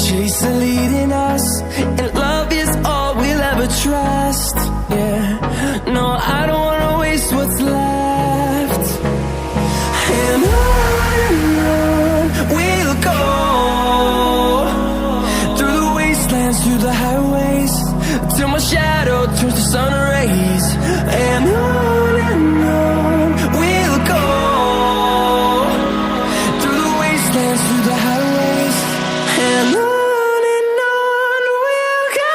chase are leading us, and love is all we'll ever trust. Yeah, no, I don't wanna waste what's left. And on we'll go, through the wastelands, through the highways, till my shadow turns to sun rays. And on we'll go, through the wastelands, through the highways, and on we'll go.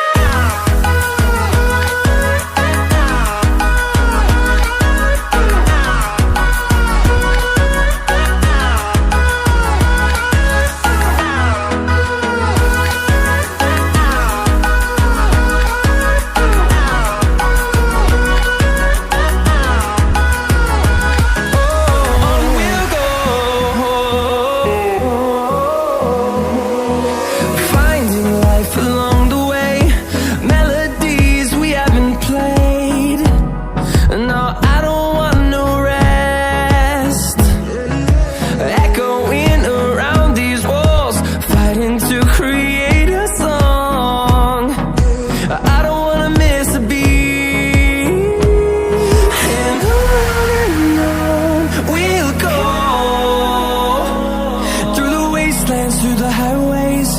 Through the highways,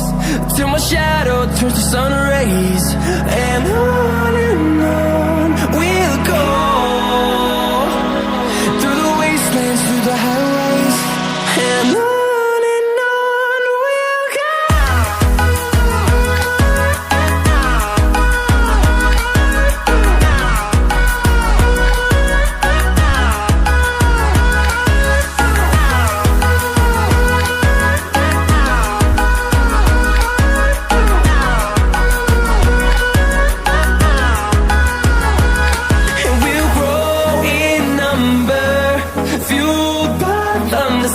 till my shadow turns to sun rays. And on we'll go, through the wastelands, through the highways, and on we'll go.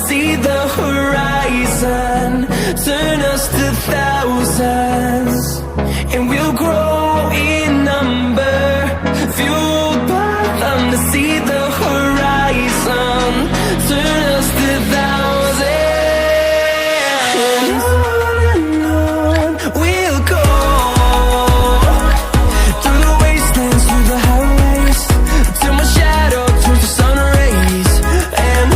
See the horizon, turn us to thousands, and we'll grow in number, fueled by them. To see the horizon, turn us to thousands, and on we'll go, through the wastelands, through the highways, till my shadow turns to sun rays. And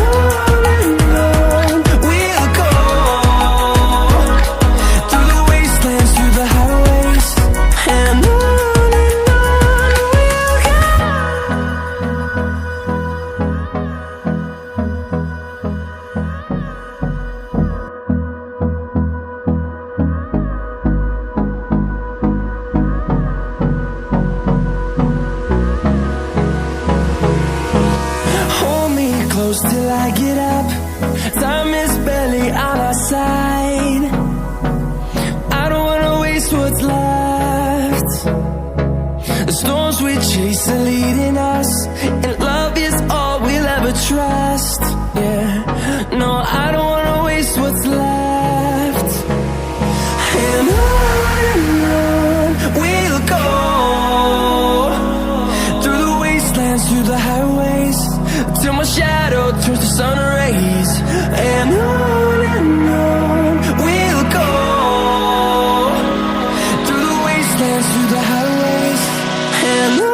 till I get up, time is barely on our side. I don't wanna waste what's left. The storms we chase are leading us, and love is all we'll ever trust. Yeah, no, I don't wanna waste what's left. And on we'll go, through the wastelands, through the highways, till my shadow turns to sun rays. And on we'll go, through the wastelands, through the highways, and on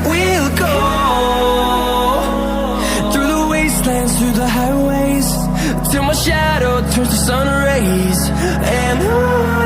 we'll go. Through the highways, till my shadow turns to sun rays. And on